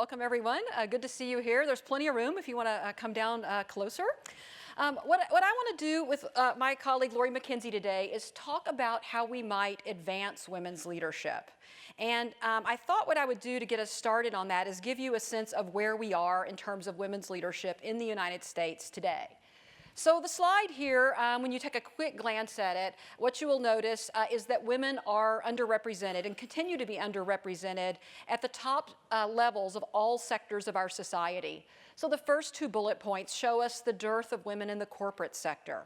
welcome everyone. Good to see you here. There's plenty of room if you want to come down closer. What I want to do with my colleague Lori McKenzie today is talk about how we might advance women's leadership. And I thought what I would do to get us started on that is give you a sense of where we are in terms of women's leadership in the United States today. So the slide here, when you take a quick glance at it, what you will notice is that women are underrepresented and continue to be underrepresented at the top levels of all sectors of our society. So the first two bullet points show us the dearth of women in the corporate sector.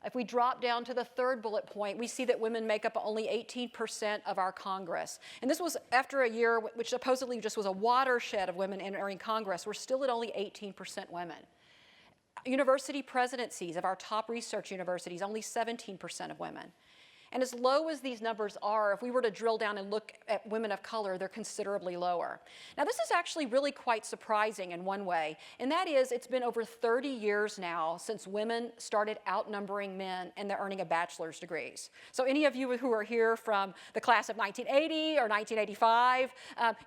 If we drop down to the third bullet point, we see that women make up only 18% of our Congress. And this was after a year which supposedly just was a watershed of women entering Congress. We're still at only 18% women. University presidencies of our top research universities, only 17% of women. And as low as these numbers are, if we were to drill down and look at women of color, they're considerably lower. Now, this is actually really quite surprising in one way, and that is it's been over 30 years now since women started outnumbering men and they're earning a bachelor's degrees. So any of you who are here from the class of 1980 or 1985,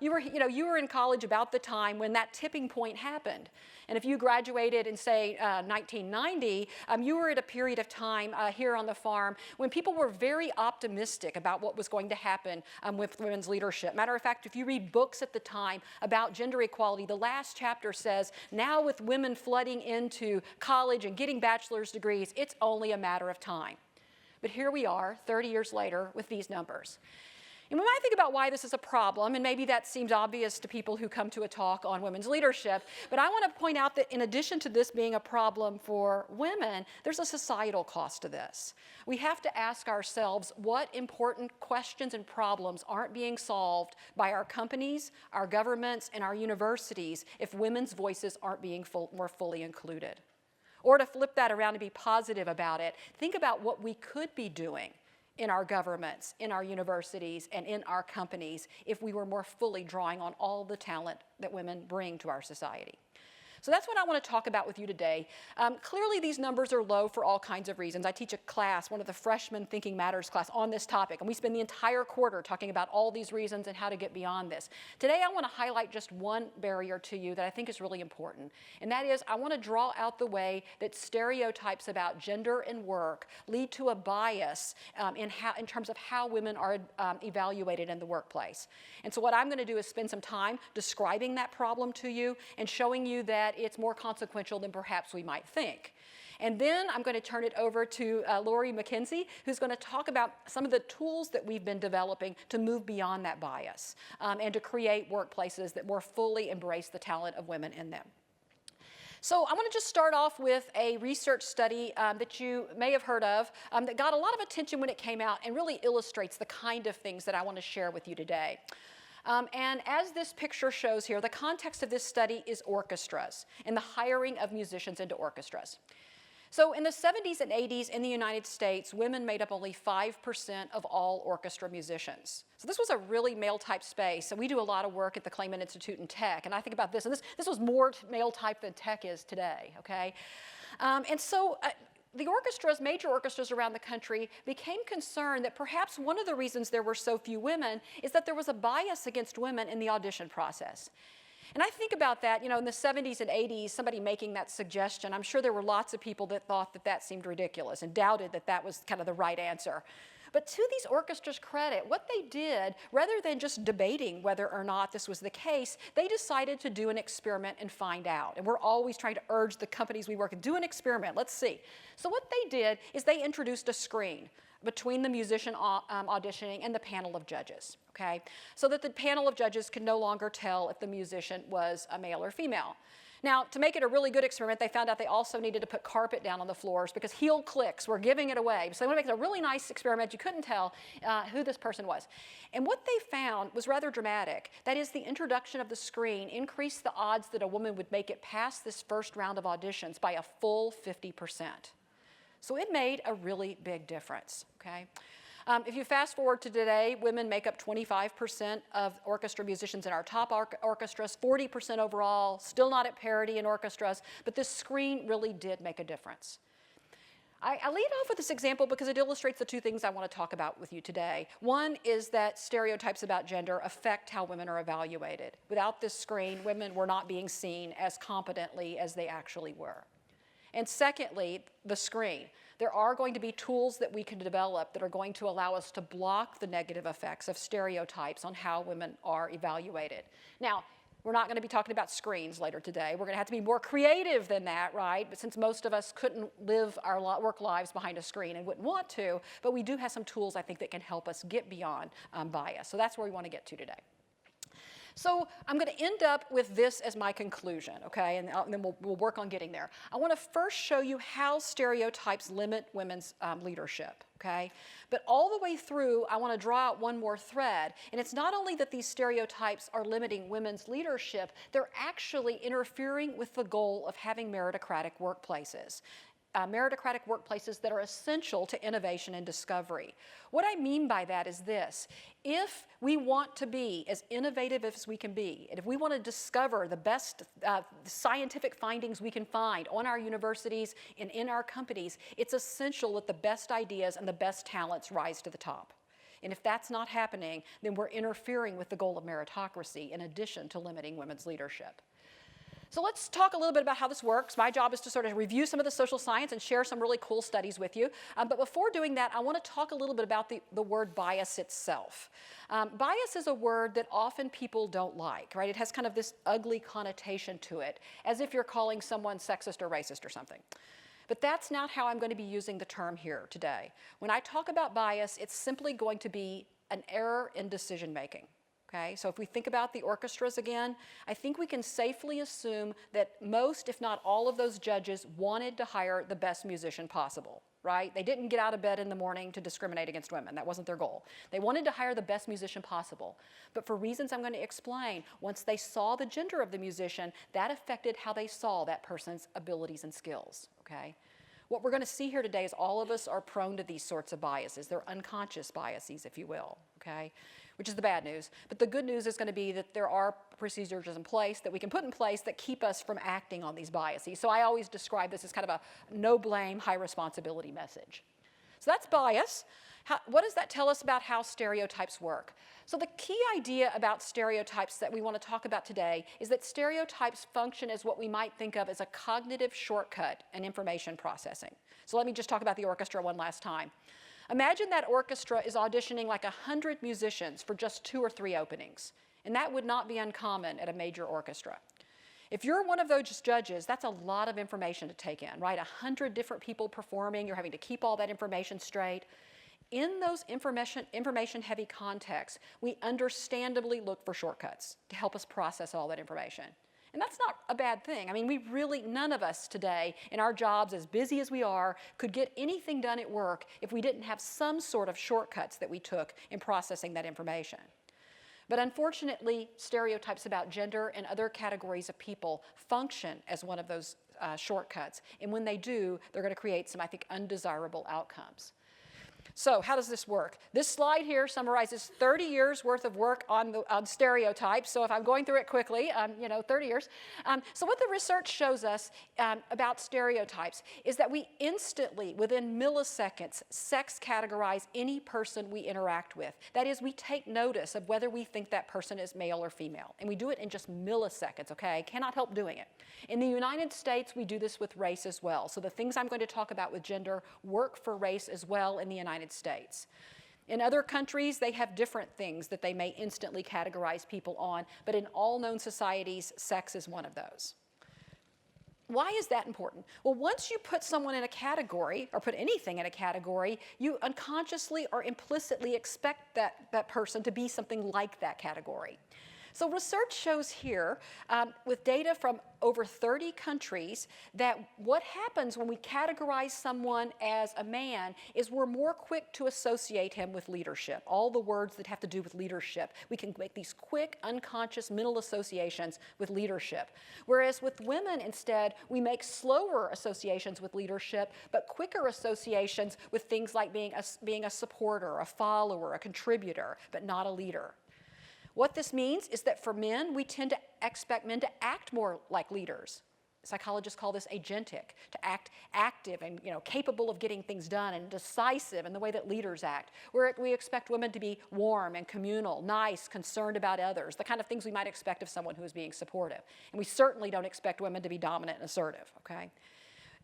you were in college about the time when that tipping point happened. And if you graduated in, say, 1990, you were at a period of time here on the farm when people were very optimistic about what was going to happen with women's leadership. Matter of fact, if you read books at the time about gender equality, the last chapter says, now with women flooding into college and getting bachelor's degrees, it's only a matter of time. But here we are, 30 years later, with these numbers. And we might think about why this is a problem, and maybe that seems obvious to people who come to a talk on women's leadership, but I want to point out that in addition to this being a problem for women, there's a societal cost to this. We have to ask ourselves what important questions and problems aren't being solved by our companies, our governments, and our universities if women's voices aren't being more fully included. Or to flip that around and be positive about it, think about what we could be doing in our governments, in our universities, and in our companies if we were more fully drawing on all the talent that women bring to our society. So that's what I want to talk about with you today. Clearly these numbers are low for all kinds of reasons. I teach a class, one of the freshman Thinking Matters class, on this topic, and we spend the entire quarter talking about all these reasons and how to get beyond this. Today I want to highlight just one barrier to you that I think is really important, and that is I want to draw out the way that stereotypes about gender and work lead to a bias in terms of how women are evaluated in the workplace. And so what I'm going to do is spend some time describing that problem to you and showing you that it's more consequential than perhaps we might think. And then I'm going to turn it over to Lori McKenzie, who's going to talk about some of the tools that we've been developing to move beyond that bias and to create workplaces that more fully embrace the talent of women in them. So I want to just start off with a research study that you may have heard of that got a lot of attention when it came out and really illustrates the kind of things that I want to share with you today. And as this picture shows here, the context of this study is orchestras and the hiring of musicians into orchestras. So in the 70s and 80s in the United States, women made up only 5% of all orchestra musicians. So this was a really male-type space, and we do a lot of work at the Clayman Institute in tech, and I think about this, and this was more male-type than tech is today, okay? The orchestras, major orchestras around the country, became concerned that perhaps one of the reasons there were so few women is that there was a bias against women in the audition process. And I think about that, in the 70s and 80s, somebody making that suggestion, I'm sure there were lots of people that thought that that seemed ridiculous and doubted that that was kind of the right answer. But to these orchestras' credit, what they did, rather than just debating whether or not this was the case, they decided to do an experiment and find out. And we're always trying to urge the companies we work with, do an experiment, let's see. So what they did is they introduced a screen between the musician auditioning and the panel of judges, okay? So that the panel of judges could no longer tell if the musician was a male or female. Now, to make it a really good experiment, they found out they also needed to put carpet down on the floors because heel clicks were giving it away. So they wanted to make it a really nice experiment. You couldn't tell who this person was. And what they found was rather dramatic. That is, the introduction of the screen increased the odds that a woman would make it past this first round of auditions by a full 50%. So it made a really big difference, okay? If you fast forward to today, women make up 25% of orchestra musicians in our top orchestras, 40% overall, still not at parity in orchestras, but this screen really did make a difference. I lead off with this example because it illustrates the two things I want to talk about with you today. One is that stereotypes about gender affect how women are evaluated. Without this screen, women were not being seen as competently as they actually were. And secondly, the screen. There are going to be tools that we can develop that are going to allow us to block the negative effects of stereotypes on how women are evaluated. Now, we're not going to be talking about screens later today. We're going to have to be more creative than that, right? But since most of us couldn't live our work lives behind a screen and wouldn't want to, but we do have some tools, I think, that can help us get beyond bias. So that's where we want to get to today. So I'm going to end up with this as my conclusion, okay? And then we'll work on getting there. I want to first show you how stereotypes limit women's leadership, okay? But all the way through, I want to draw out one more thread. And it's not only that these stereotypes are limiting women's leadership, they're actually interfering with the goal of having meritocratic workplaces. Meritocratic workplaces that are essential to innovation and discovery. What I mean by that is this. If we want to be as innovative as we can be, and if we want to discover the best scientific findings we can find on our universities and in our companies, it's essential that the best ideas and the best talents rise to the top. And if that's not happening, then we're interfering with the goal of meritocracy in addition to limiting women's leadership. So let's talk a little bit about how this works. My job is to sort of review some of the social science and share some really cool studies with you. But before doing that, I want to talk a little bit about the word bias itself. Bias is a word that often people don't like, right? It has kind of this ugly connotation to it, as if you're calling someone sexist or racist or something. But that's not how I'm going to be using the term here today. When I talk about bias, it's simply going to be an error in decision making. Okay, so if we think about the orchestras again, I think we can safely assume that most, if not all of those judges wanted to hire the best musician possible, right? They didn't get out of bed in the morning to discriminate against women. That wasn't their goal. They wanted to hire the best musician possible. But for reasons I'm going to explain, once they saw the gender of the musician, that affected how they saw that person's abilities and skills, okay? What we're going to see here today is all of us are prone to these sorts of biases. They're unconscious biases, if you will, okay? Which is the bad news. But the good news is going to be that there are procedures in place that we can put in place that keep us from acting on these biases. So I always describe this as kind of a no blame, high responsibility message. So that's bias. What does that tell us about how stereotypes work? So the key idea about stereotypes that we want to talk about today is that stereotypes function as what we might think of as a cognitive shortcut in information processing. So let me just talk about the orchestra one last time. Imagine that orchestra is auditioning like 100 musicians for just 2 or 3 openings. And that would not be uncommon at a major orchestra. If you're one of those judges, that's a lot of information to take in, right? 100 different people performing, you're having to keep all that information straight. In those information-heavy contexts, we understandably look for shortcuts to help us process all that information. And that's not a bad thing. I mean, none of us today in our jobs, as busy as we are, could get anything done at work if we didn't have some sort of shortcuts that we took in processing that information. But unfortunately, stereotypes about gender and other categories of people function as one of those shortcuts. And when they do, they're going to create some, I think, undesirable outcomes. So how does this work? This slide here summarizes 30 years worth of work on stereotypes. So if I'm going through it quickly, 30 years. So what the research shows us about stereotypes is that we instantly, within milliseconds, sex categorize any person we interact with. That is, we take notice of whether we think that person is male or female. And we do it in just milliseconds, okay? Cannot help doing it. In the United States, we do this with race as well. So the things I'm going to talk about with gender work for race as well in the United States. In other countries, they have different things that they may instantly categorize people on, but in all known societies, sex is one of those. Why is that important? Well, once you put someone in a category, or put anything in a category, you unconsciously or implicitly expect that person to be something like that category. So research shows here, with data from over 30 countries, that what happens when we categorize someone as a man is we're more quick to associate him with leadership. All the words that have to do with leadership, we can make these quick, unconscious mental associations with leadership. Whereas with women, instead, we make slower associations with leadership, but quicker associations with things like being a supporter, a follower, a contributor, but not a leader. What this means is that for men, we tend to expect men to act more like leaders. Psychologists call this agentic, to act active and capable of getting things done, and decisive in the way that leaders act. We expect women to be warm and communal, nice, concerned about others, the kind of things we might expect of someone who is being supportive. And we certainly don't expect women to be dominant and assertive, okay?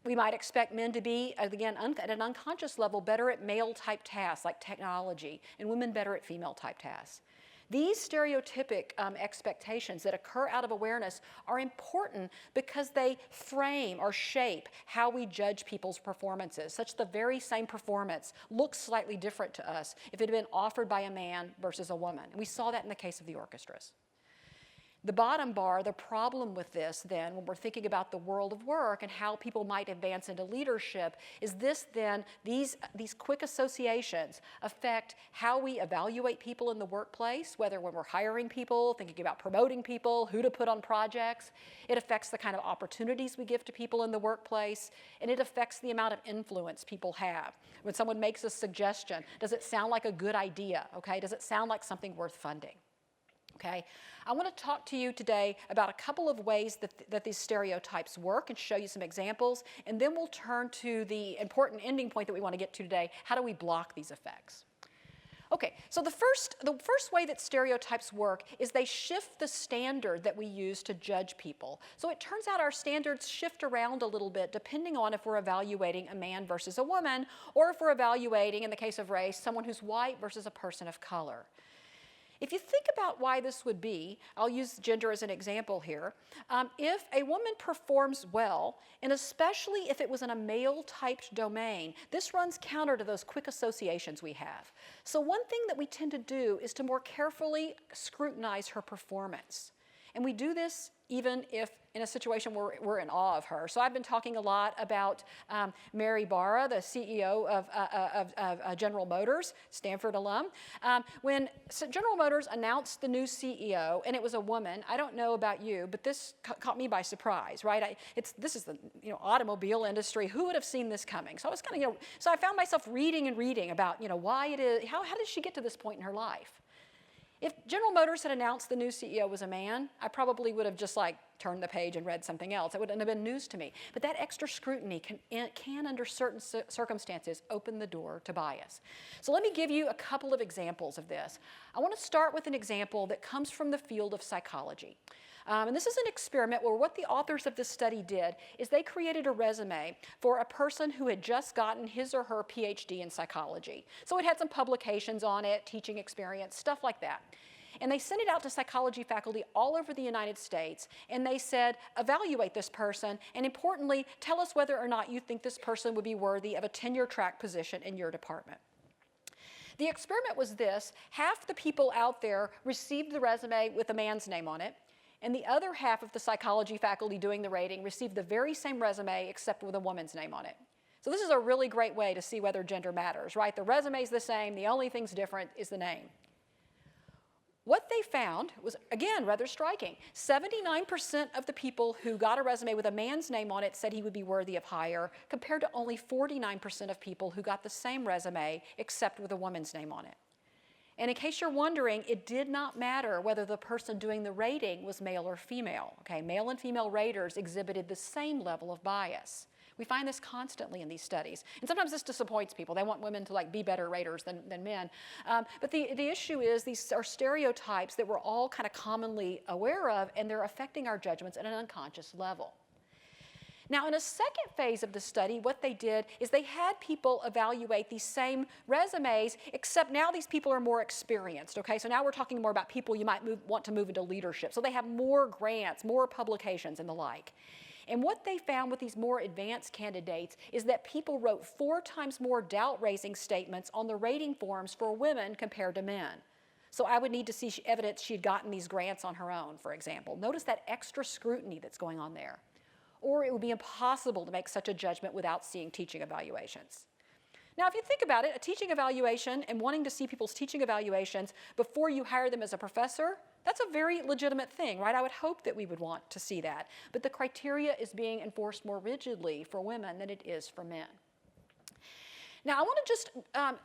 We might expect men to be, again, at an unconscious level, better at male-type tasks like technology, and women better at female-type tasks. These stereotypic expectations that occur out of awareness are important because they frame or shape how we judge people's performances, such the very same performance looks slightly different to us if it had been offered by a man versus a woman. And we saw that in the case of the orchestras. The bottom bar, the problem with this then, when we're thinking about the world of work and how people might advance into leadership, is this then, these quick associations affect how we evaluate people in the workplace, whether when we're hiring people, thinking about promoting people, who to put on projects. It affects the kind of opportunities we give to people in the workplace, and it affects the amount of influence people have. When someone makes a suggestion, does it sound like a good idea, okay? Does it sound like something worth funding? Okay, I want to talk to you today about a couple of ways that these stereotypes work and show you some examples, and then we'll turn to the important ending point that we want to get to today. How do we block these effects? Okay, so the first way that stereotypes work is they shift the standard that we use to judge people. So it turns out our standards shift around a little bit depending on if we're evaluating a man versus a woman, or if we're evaluating, in the case of race, someone who's white versus a person of color. If you think about why this would be, I'll use gender as an example here. If a woman performs well, and especially if it was in a male-typed domain, this runs counter to those quick associations we have. So one thing that we tend to do is to more carefully scrutinize her performance. And we do this even if in a situation where we're in awe of her. So I've been talking a lot about Mary Barra, the CEO of General Motors, Stanford alum. When General Motors announced the new CEO, and it was a woman, I don't know about you, but this caught me by surprise, right? This is the automobile industry. Who would have seen this coming? So I was kind of, so I found myself reading and reading about, why it is, how did she get to this point in her life? If General Motors had announced the new CEO was a man, I probably would have just turned the page and read something else. It wouldn't have been news to me. But that extra scrutiny can under certain circumstances, open the door to bias. So let me give you a couple of examples of this. I want to start with an example that comes from the field of psychology. And this is an experiment where what the authors of this study did is they created a resume for a person who had just gotten his or her PhD in psychology. So it had some publications on it, teaching experience, stuff like that. And they sent it out to psychology faculty all over the United States, and they said, evaluate this person, and importantly, tell us whether or not you think this person would be worthy of a tenure-track position in your department. The experiment was this: half the people out there received the resume with a man's name on it, and the other half of the psychology faculty doing the rating received the very same resume except with a woman's name on it. So this is a really great way to see whether gender matters, right? The resume's the same, the only thing's different is the name. What they found was, again, rather striking. 79% of the people who got a resume with a man's name on it said he would be worthy of hire, compared to only 49% of people who got the same resume except with a woman's name on it. And in case you're wondering, it did not matter whether the person doing the rating was male or female. Okay, male and female raters exhibited the same level of bias. We find this constantly in these studies. And sometimes this disappoints people. They want women to be better raters than men. But the issue is these are stereotypes that we're all kind of commonly aware of, and they're affecting our judgments at an unconscious level. Now, in a second phase of the study, what they did is they had people evaluate these same resumes, except now these people are more experienced, okay? So now we're talking more about people you might want to move into leadership. So they have more grants, more publications, and the like. And what they found with these more advanced candidates is that people wrote 4 times more doubt-raising statements on the rating forms for women compared to men. So I would need to see evidence she had gotten these grants on her own, for example. Notice that extra scrutiny that's going on there. Or it would be impossible to make such a judgment without seeing teaching evaluations. Now, if you think about it, a teaching evaluation and wanting to see people's teaching evaluations before you hire them as a professor, that's a very legitimate thing, right? I would hope that we would want to see that. But the criteria is being enforced more rigidly for women than it is for men. Now, I want to just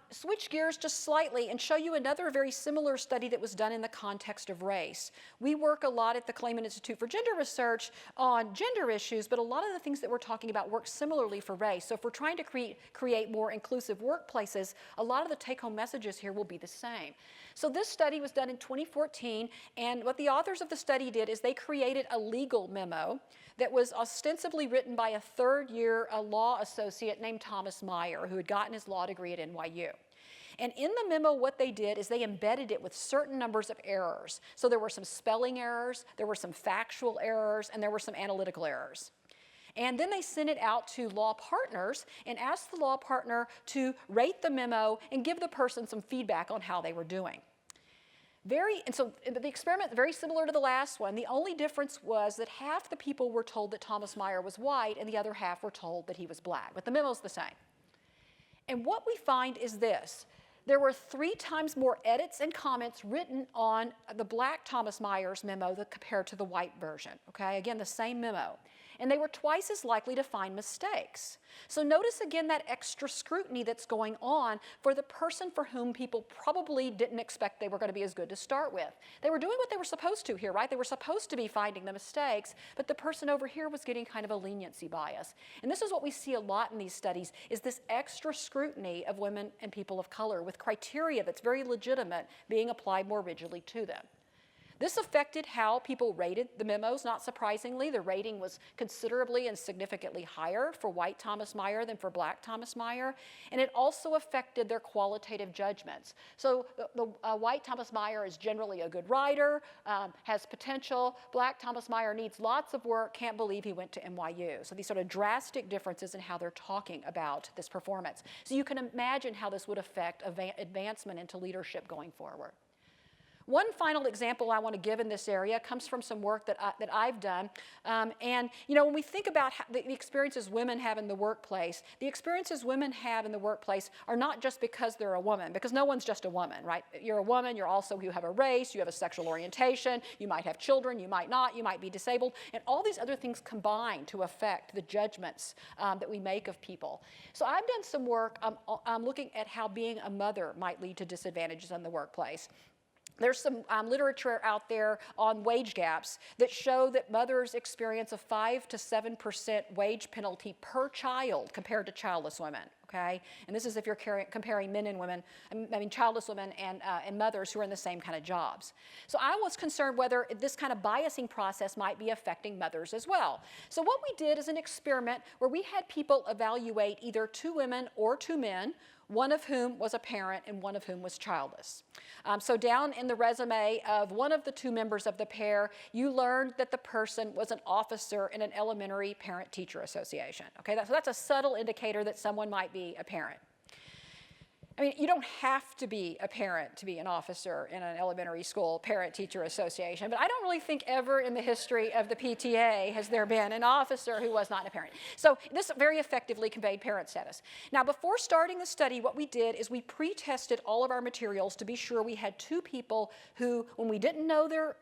switch gears just slightly and show you another very similar study that was done in the context of race. We work a lot at the Clayman Institute for Gender Research on gender issues, but a lot of the things that we're talking about work similarly for race. So if we're trying to create more inclusive workplaces, a lot of the take-home messages here will be the same. So this study was done in 2014, and what the authors of the study did is they created a legal memo that was ostensibly written by a third-year law associate named Thomas Meyer, who had gotten his law degree at NYU. And in the memo, what they did is they embedded it with certain numbers of errors. So there were some spelling errors, there were some factual errors, and there were some analytical errors. And then they sent it out to law partners and asked the law partner to rate the memo and give the person some feedback on how they were doing. And so the experiment, very similar to the last one. The only difference was that half the people were told that Thomas Meyer was white and the other half were told that he was black, but the memo's the same. And what we find is this. There were 3 times more edits and comments written on the black Thomas Meyer's memo compared to the white version, okay? Again, the same memo. And they were twice as likely to find mistakes. So notice again that extra scrutiny that's going on for the person for whom people probably didn't expect they were going to be as good to start with. They were doing what they were supposed to here, right? They were supposed to be finding the mistakes, but the person over here was getting kind of a leniency bias. And this is what we see a lot in these studies, is this extra scrutiny of women and people of color with criteria that's very legitimate being applied more rigidly to them. This affected how people rated the memos, not surprisingly. The rating was considerably and significantly higher for white Thomas Meyer than for black Thomas Meyer. And it also affected their qualitative judgments. So the white Thomas Meyer is generally a good writer, has potential. Black Thomas Meyer needs lots of work, can't believe he went to NYU. So these sort of drastic differences in how they're talking about this performance. So you can imagine how this would affect advancement into leadership going forward. One final example I want to give in this area comes from some work that I've done. And you know, when we think about the experiences women have in the workplace, the experiences women have in the workplace are not just because they're a woman, because no one's just a woman, right? You're a woman, you have a race, you have a sexual orientation, you might have children, you might not, you might be disabled, and all these other things combine to affect the judgments that we make of people. So I've done some work looking at how being a mother might lead to disadvantages in the workplace. There's some literature out there on wage gaps that show that mothers experience a 5 to 7% wage penalty per child compared to childless women, okay? And this is if you're comparing men and women, I mean childless women and mothers who are in the same kind of jobs. So I was concerned whether this kind of biasing process might be affecting mothers as well. So what we did is an experiment where we had people evaluate either 2 women or 2 men, one of whom was a parent and one of whom was childless. So down in the resume of one of the 2 members of the pair, you learned that the person was an officer in an elementary parent-teacher association. Okay, so that's a subtle indicator that someone might be a parent. I mean, you don't have to be a parent to be an officer in an elementary school parent-teacher association, but I don't really think ever in the history of the PTA has there been an officer who was not a parent. So this very effectively conveyed parent status. Now, before starting the study, what we did is we pre-tested all of our materials to be sure we had 2 people who, when we didn't know their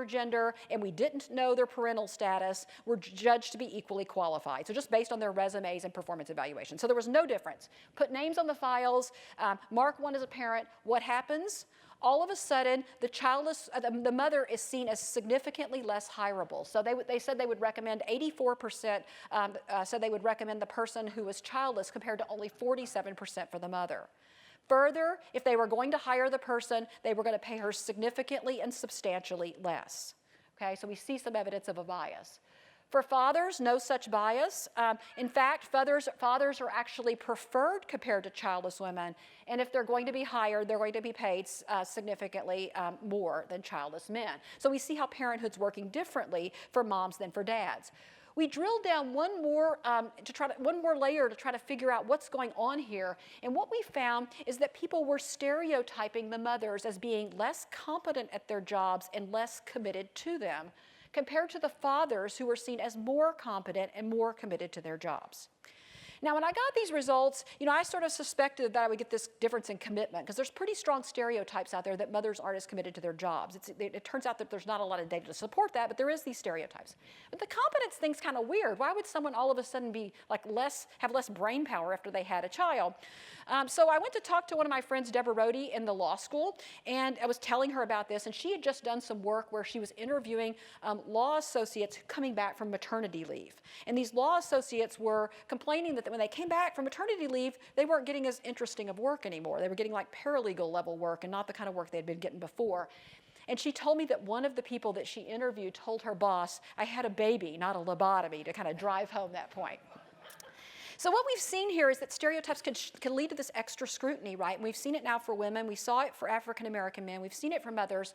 gender and we didn't know their parental status, were judged to be equally qualified. So just based on their resumes and performance evaluation. So there was no difference. Put names on the files, mark one as a parent. What happens? All of a sudden, the mother is seen as significantly less hireable. So they said they would recommend 84%, said they would recommend the person who was childless compared to only 47% for the mother. Further, if they were going to hire the person, they were going to pay her significantly and substantially less. Okay, so we see some evidence of a bias. For fathers, no such bias. In fact, fathers are actually preferred compared to childless women, and if they're going to be hired, they're going to be paid significantly more than childless men. So we see how parenthood's working differently for moms than for dads. We drilled down one more layer to try to figure out what's going on here. And what we found is that people were stereotyping the mothers as being less competent at their jobs and less committed to them, compared to the fathers who were seen as more competent and more committed to their jobs. Now, when I got these results, I sort of suspected that I would get this difference in commitment because there's pretty strong stereotypes out there that mothers aren't as committed to their jobs. It turns out that there's not a lot of data to support that, but there is these stereotypes. But the competence thing's kind of weird. Why would someone all of a sudden be like have less brain power after they had a child? So I went to talk to one of my friends, Deborah Rohde, in the law school, and I was telling her about this, and she had just done some work where she was interviewing law associates coming back from maternity leave. And these law associates were complaining that when they came back from maternity leave, they weren't getting as interesting of work anymore. They were getting like paralegal level work and not the kind of work they'd been getting before. And she told me that one of the people that she interviewed told her boss, I had a baby, not a lobotomy, to kind of drive home that point. So what we've seen here is that stereotypes can lead to this extra scrutiny, right? And we've seen it now for women. We saw it for African American men. We've seen it for mothers.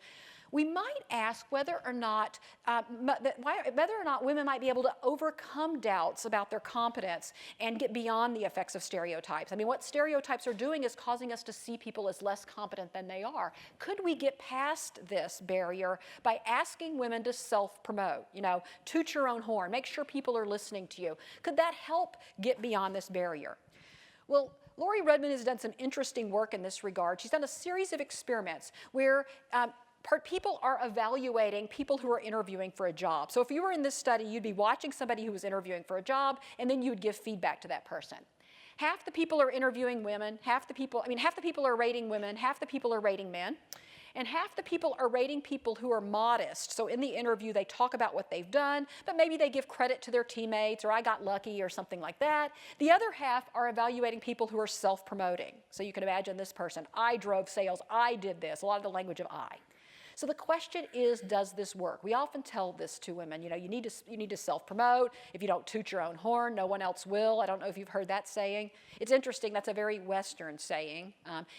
We might ask whether or not women might be able to overcome doubts about their competence and get beyond the effects of stereotypes. I mean, what stereotypes are doing is causing us to see people as less competent than they are. Could we get past this barrier by asking women to self-promote, toot your own horn, make sure people are listening to you? Could that help get beyond this barrier? Well, Lori Rudman has done some interesting work in this regard. She's done a series of experiments where people are evaluating people who are interviewing for a job. So if you were in this study, you'd be watching somebody who was interviewing for a job, and then you'd give feedback to that person. Half the people are interviewing women, half the people are rating women, half the people are rating men, and half the people are rating people who are modest. So in the interview, they talk about what they've done, but maybe they give credit to their teammates, or I got lucky, or something like that. The other half are evaluating people who are self-promoting. So you can imagine this person, I drove sales, I did this, a lot of the language of I. So the question is, does this work? We often tell this to women. You need to self-promote. If you don't toot your own horn, no one else will. I don't know if you've heard that saying. It's interesting. That's a very Western saying.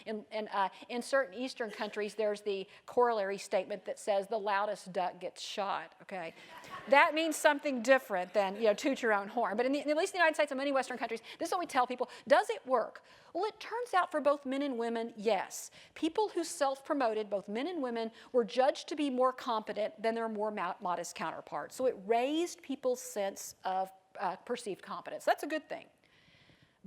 In certain Eastern countries, there's the corollary statement that says the loudest duck gets shot. Okay, that means something different than toot your own horn. But at least in the United States and many Western countries, this is what we tell people. Does it work? Well, it turns out for both men and women, yes. People who self-promoted, both men and women, were judged to be more competent than their more modest counterparts. So it raised people's sense of perceived competence. That's a good thing.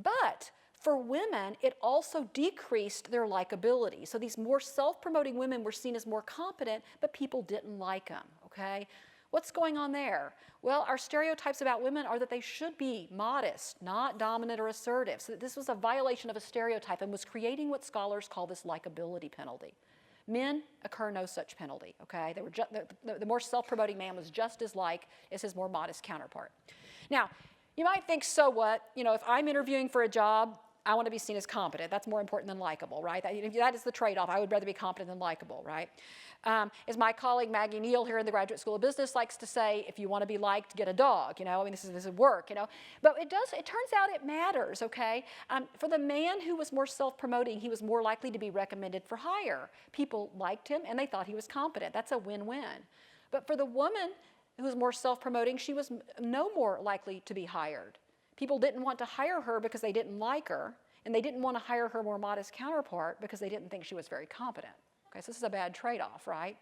But for women, it also decreased their likability. So these more self-promoting women were seen as more competent, but people didn't like them, okay? What's going on there? Well, our stereotypes about women are that they should be modest, not dominant or assertive. So this was a violation of a stereotype and was creating what scholars call this likability penalty. Men occur no such penalty, okay? The more self-promoting man was just as like as his more modest counterpart. Now, you might think, so what? If I'm interviewing for a job, I want to be seen as competent. That's more important than likable, right? That is the trade-off. I would rather be competent than likable, right? As my colleague Maggie Neal here in the Graduate School of Business likes to say, if you want to be liked, get a dog. This is work. But it turns out it matters, okay? For the man who was more self-promoting, he was more likely to be recommended for hire. People liked him and they thought he was competent. That's a win-win. But for the woman who was more self-promoting, she was no more likely to be hired. People didn't want to hire her because they didn't like her, and they didn't want to hire her more modest counterpart because they didn't think she was very competent. Okay, so this is a bad trade-off, right?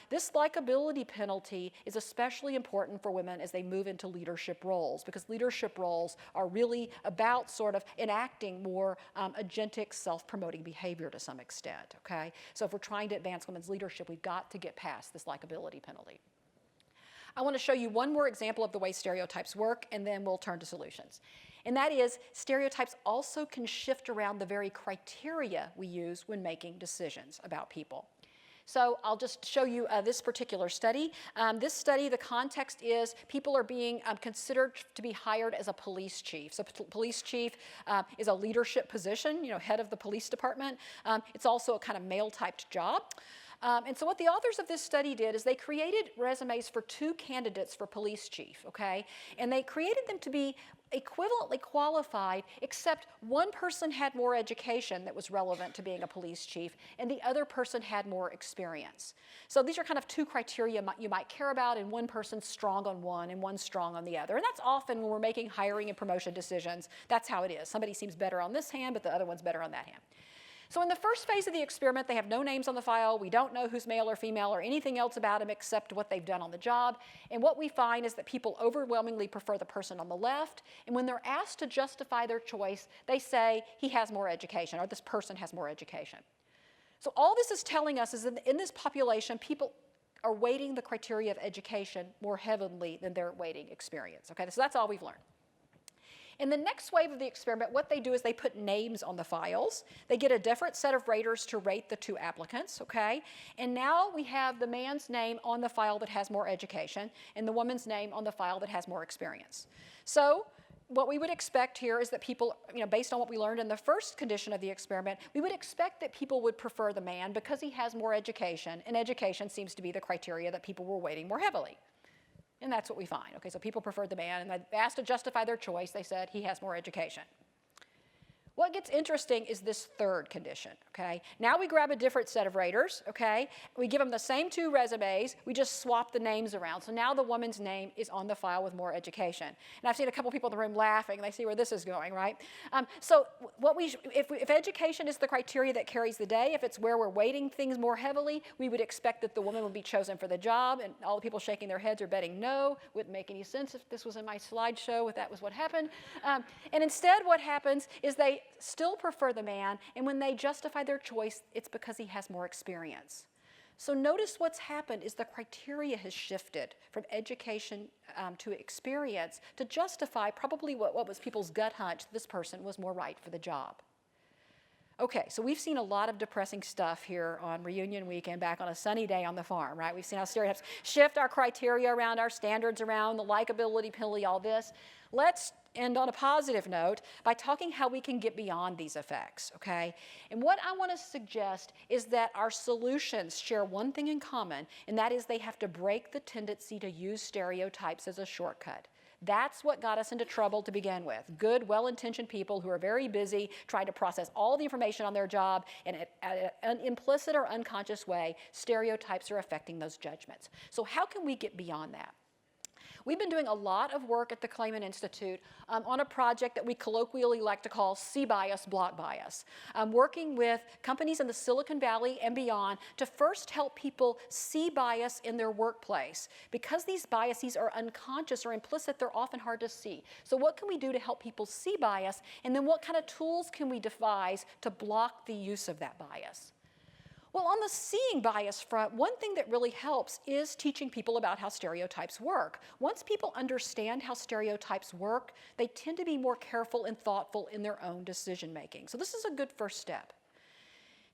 This likability penalty is especially important for women as they move into leadership roles, because leadership roles are really about sort of enacting more agentic, self-promoting behavior to some extent, okay? So if we're trying to advance women's leadership, we've got to get past this likability penalty. I want to show you one more example of the way stereotypes work, and then we'll turn to solutions. And that is, stereotypes also can shift around the very criteria we use when making decisions about people. So I'll just show you this particular study. This study, the context is people are being considered to be hired as a police chief. So police chief is a leadership position, head of the police department. It's also a kind of male-typed job. And so what the authors of this study did is they created resumes for 2 candidates for police chief, okay? And they created them to be equivalently qualified, except one person had more education that was relevant to being a police chief, and the other person had more experience. So these are kind of 2 criteria you might care about, and one person's strong on one and one's strong on the other. And that's often when we're making hiring and promotion decisions, that's how it is. Somebody seems better on this hand, but the other one's better on that hand. So in the first phase of the experiment, they have no names on the file. We don't know who's male or female or anything else about them except what they've done on the job. And what we find is that people overwhelmingly prefer the person on the left. And when they're asked to justify their choice, they say he has more education or this person has more education. So all this is telling us is that in this population, people are weighting the criteria of education more heavily than they're weighting experience. Okay, so that's all we've learned. In the next wave of the experiment, what they do is they put names on the files. They get a different set of raters to rate the two applicants, okay? And now we have the man's name on the file that has more education and the woman's name on the file that has more experience. So what we would expect here is that people, based on what we learned in the first condition of the experiment, we would expect that people would prefer the man because he has more education, and education seems to be the criteria that people were weighting more heavily. And that's what we find. Okay, so people preferred the man, and they asked to justify their choice. They said he has more education. What gets interesting is this third condition, okay? Now we grab a different set of raters, okay? We give them the same two resumes. We just swap the names around. So now the woman's name is on the file with more education. And I've seen a couple people in the room laughing, and they see where this is going, right? So if education is the criteria that carries the day, if it's where we're weighting things more heavily, we would expect that the woman would be chosen for the job, and all the people shaking their heads are betting no. Wouldn't make any sense if this was in my slideshow, if that was what happened. And instead what happens is they still prefer the man, and when they justify their choice, it's because he has more experience. So notice what's happened is the criteria has shifted from education to experience to justify probably what was people's gut hunch, this person was more right for the job. Okay, so we've seen a lot of depressing stuff here on reunion weekend back on a sunny day on the farm, right? We've seen how stereotypes shift our criteria around, our standards around, the likability penalty, all this. Let's end on a positive note by talking how we can get beyond these effects, okay? And what I want to suggest is that our solutions share one thing in common, and that is they have to break the tendency to use stereotypes as a shortcut. That's what got us into trouble to begin with. Good, well-intentioned people who are very busy trying to process all the information on their job, and at an implicit or unconscious way, stereotypes are affecting those judgments. So how can we get beyond that? We've been doing a lot of work at the Clayman Institute on a project that we colloquially like to call C-Bias, Block Bias, working with companies in the Silicon Valley and beyond to first help people see bias in their workplace. Because these biases are unconscious or implicit, they're often hard to see. So what can we do to help people see bias, and then what kind of tools can we devise to block the use of that bias? Well, on the seeing bias front, one thing that really helps is teaching people about how stereotypes work. Once people understand how stereotypes work, they tend to be more careful and thoughtful in their own decision making. So this is a good first step.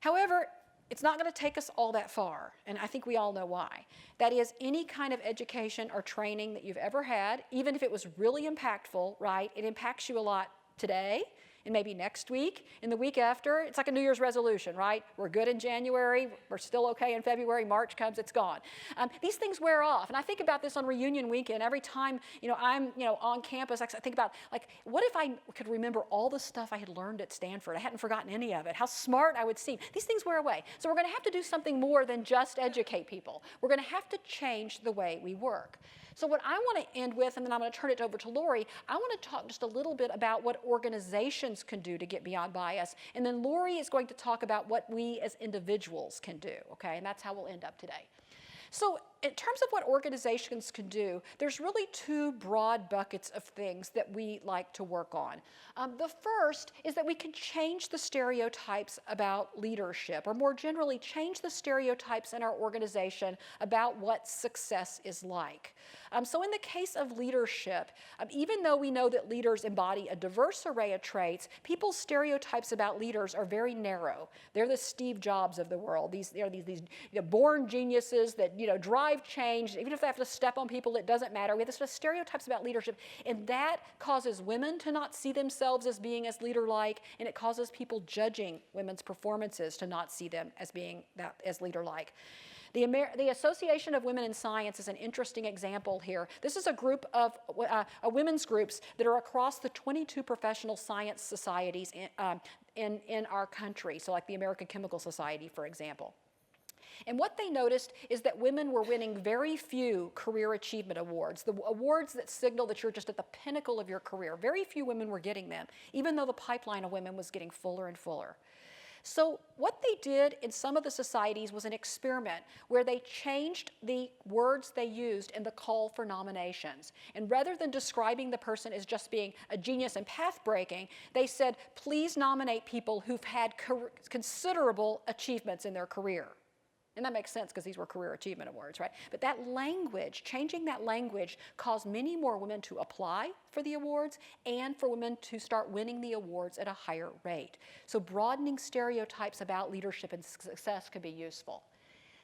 However, it's not going to take us all that far, and I think we all know why. That is, any kind of education or training that you've ever had, even if it was really impactful, right, it impacts you a lot today, and maybe next week, and the week after. It's like a New Year's resolution, right? We're good in January, we're still okay in February, March comes, it's gone. These things wear off, and I think about this on reunion weekend. Every time I'm on campus, I think about, like, what if I could remember all the stuff I had learned at Stanford? I hadn't forgotten any of it. How smart I would seem. These things wear away. So we're going to have to do something more than just educate people. We're going to have to change the way we work. So what I want to end with, and then I'm going to turn it over to Lori, I want to talk just a little bit about what organizations can do to get beyond bias. And then Lori is going to talk about what we as individuals can do, okay? And that's how we'll end up today. So in terms of what organizations can do, there's really two broad buckets of things that we like to work on. The first is that we can change the stereotypes about leadership, or more generally, change the stereotypes in our organization about what success is like. So in the case of leadership, even though we know that leaders embody a diverse array of traits, people's stereotypes about leaders are very narrow. They're the Steve Jobs of the world. They're these born geniuses that drive change. Even if they have to step on people, it doesn't matter. We have this sort of stereotypes about leadership, and that causes women to not see themselves as being as leader-like, and it causes people judging women's performances to not see them as being as leader-like. The Association of Women in Science is an interesting example here. This is a group of women's groups that are across the 22 professional science societies in our country, so like the American Chemical Society, for example. And what they noticed is that women were winning very few career achievement awards, the awards that signal that you're just at the pinnacle of your career. Very few women were getting them, even though the pipeline of women was getting fuller and fuller. So what they did in some of the societies was an experiment where they changed the words they used in the call for nominations. And rather than describing the person as just being a genius and path-breaking, they said, please nominate people who've had considerable achievements in their career. And that makes sense because these were career achievement awards, right? But that language, changing that language, caused many more women to apply for the awards and for women to start winning the awards at a higher rate. So broadening stereotypes about leadership and success could be useful.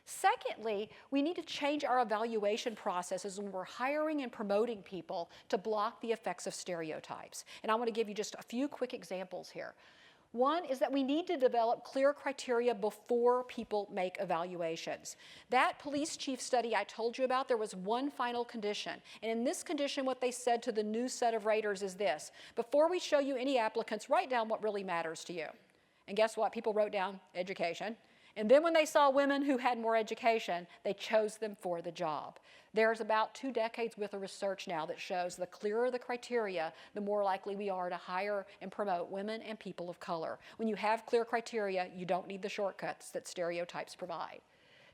Secondly, we need to change our evaluation processes when we're hiring and promoting people to block the effects of stereotypes. And I want to give you just a few quick examples here. One is that we need to develop clear criteria before people make evaluations. That police chief study I told you about, there was one final condition. And in this condition, what they said to the new set of raters is this: before we show you any applicants, write down what really matters to you. And guess what? People wrote down education. And then when they saw women who had more education, they chose them for the job. There's about 2 decades worth of research now that shows the clearer the criteria, the more likely we are to hire and promote women and people of color. When you have clear criteria, you don't need the shortcuts that stereotypes provide.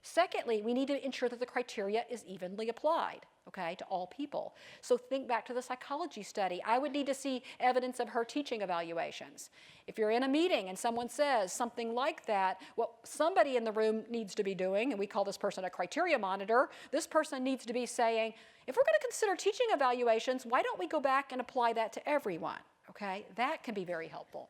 Secondly, we need to ensure that the criteria is evenly applied, okay, to all people. So think back to the psychology study. I would need to see evidence of her teaching evaluations. If you're in a meeting and someone says something like that, what somebody in the room needs to be doing, and we call this person a criteria monitor, this person needs to be saying, if we're going to consider teaching evaluations, why don't we go back and apply that to everyone, okay? That can be very helpful.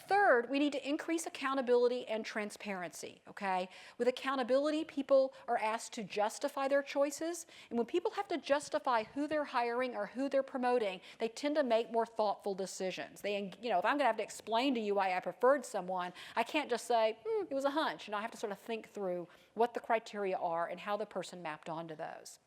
Third, we need to increase accountability and transparency, okay? With accountability, people are asked to justify their choices, and when people have to justify who they're hiring or who they're promoting, they tend to make more thoughtful decisions. If I'm going to have to explain to you why I preferred someone, I can't just say, it was a hunch. I have to sort of think through what the criteria are and how the person mapped onto those.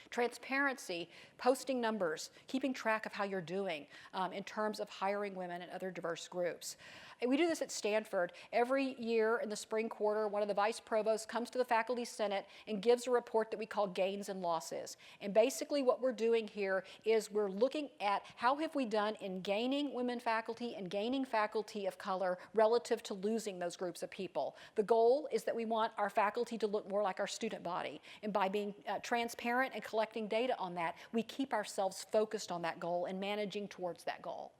Transparency, posting numbers, keeping track of how you're doing in terms of hiring women and other diverse groups. And we do this at Stanford. Every year in the spring quarter, one of the vice provosts comes to the faculty senate and gives a report that we call gains and losses. And basically what we're doing here is we're looking at how have we done in gaining women faculty and gaining faculty of color relative to losing those groups of people. The goal is that we want our faculty to look more like our student body. And by being transparent and collecting data on that, we keep ourselves focused on that goal and managing towards that goal.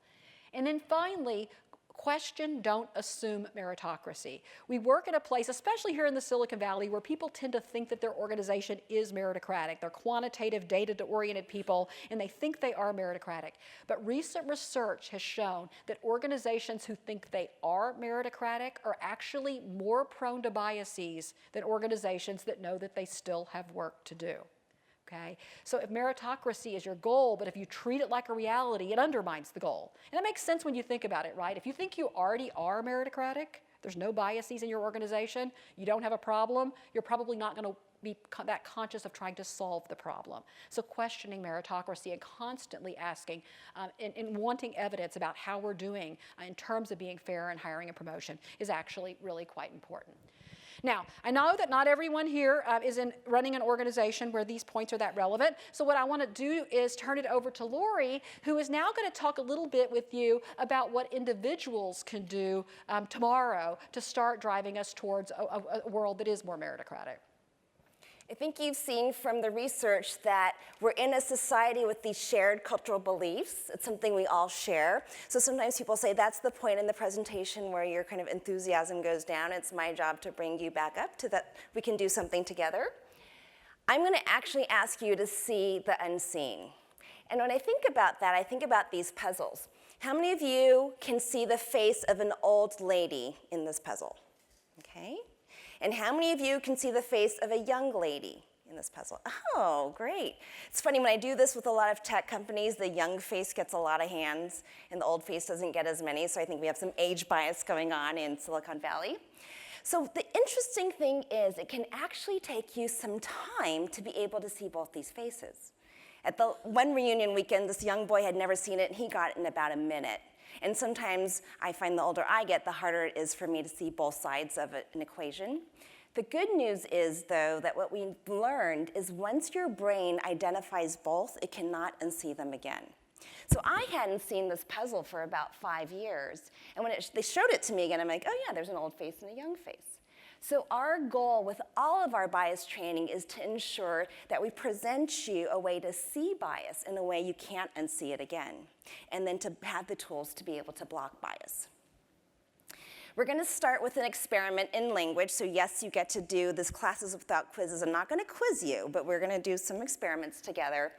And then finally, question, don't assume meritocracy. We work at a place, especially here in the Silicon Valley, where people tend to think that their organization is meritocratic. They're quantitative, data-oriented people, and they think they are meritocratic. But recent research has shown that organizations who think they are meritocratic are actually more prone to biases than organizations that know that they still have work to do. Okay? So if meritocracy is your goal, but if you treat it like a reality, it undermines the goal. And that makes sense when you think about it, right? If you think you already are meritocratic, there's no biases in your organization, you don't have a problem, you're probably not going to be that conscious of trying to solve the problem. So questioning meritocracy and constantly asking and wanting evidence about how we're doing in terms of being fair in hiring and promotion is actually really quite important. Now, I know that not everyone here is running an organization where these points are that relevant. So what I want to do is turn it over to Lori, who is now going to talk a little bit with you about what individuals can do tomorrow to start driving us towards a world that is more meritocratic. I think you've seen from the research that we're in a society with these shared cultural beliefs. It's something we all share. So sometimes people say that's the point in the presentation where your kind of enthusiasm goes down. It's my job to bring you back up to that we can do something together. I'm going to actually ask you to see the unseen. And when I think about that, I think about these puzzles. How many of you can see the face of an old lady in this puzzle? Okay. And how many of you can see the face of a young lady in this puzzle? Oh, great. It's funny, when I do this with a lot of tech companies, the young face gets a lot of hands, and the old face doesn't get as many, so I think we have some age bias going on in Silicon Valley. So the interesting thing is it can actually take you some time to be able to see both these faces. At the one reunion weekend, this young boy had never seen it, and he got it in about a minute. And sometimes I find the older I get, the harder it is for me to see both sides of an equation. The good news is, though, that what we've learned is once your brain identifies both, it cannot unsee them again. So I hadn't seen this puzzle for about 5 years. And when they showed it to me again, I'm like, oh yeah, there's an old face and a young face. So our goal with all of our bias training is to ensure that we present you a way to see bias in a way you can't unsee it again, and then to have the tools to be able to block bias. We're going to start with an experiment in language. So yes, you get to do this classes without quizzes. I'm not going to quiz you, but we're going to do some experiments together.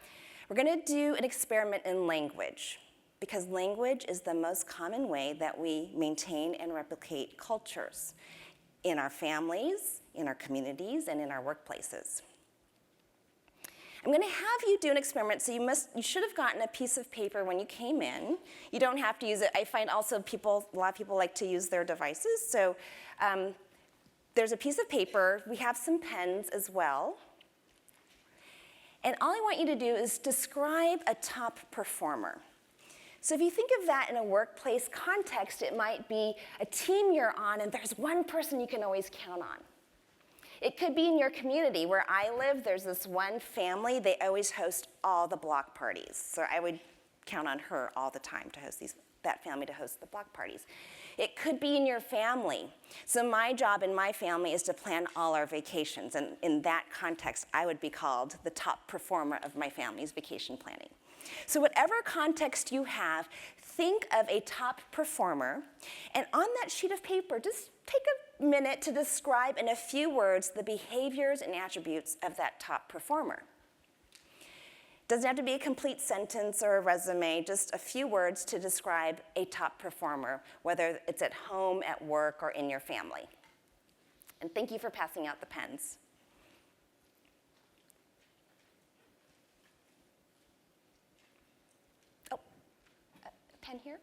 We're going to do an experiment in language, because language is the most common way that we maintain and replicate cultures in our families, in our communities, and in our workplaces. I'm going to have you do an experiment, so you should have gotten a piece of paper when you came in. You don't have to use it. I find also a lot of people like to use their devices, so there's a piece of paper. We have some pens as well. And all I want you to do is describe a top performer. So if you think of that in a workplace context, it might be a team you're on and there's one person you can always count on. It could be in your community. Where I live, there's this one family, they always host all the block parties. So I would count on her all the time to host that family to host the block parties. It could be in your family. So my job in my family is to plan all our vacations, and in that context, I would be called the top performer of my family's vacation planning. So whatever context you have, think of a top performer, and on that sheet of paper, just take a minute to describe in a few words the behaviors and attributes of that top performer. Doesn't have to be a complete sentence or a resume, just a few words to describe a top performer, whether it's at home, at work, or in your family. And thank you for passing out the pens. Oh, a pen here?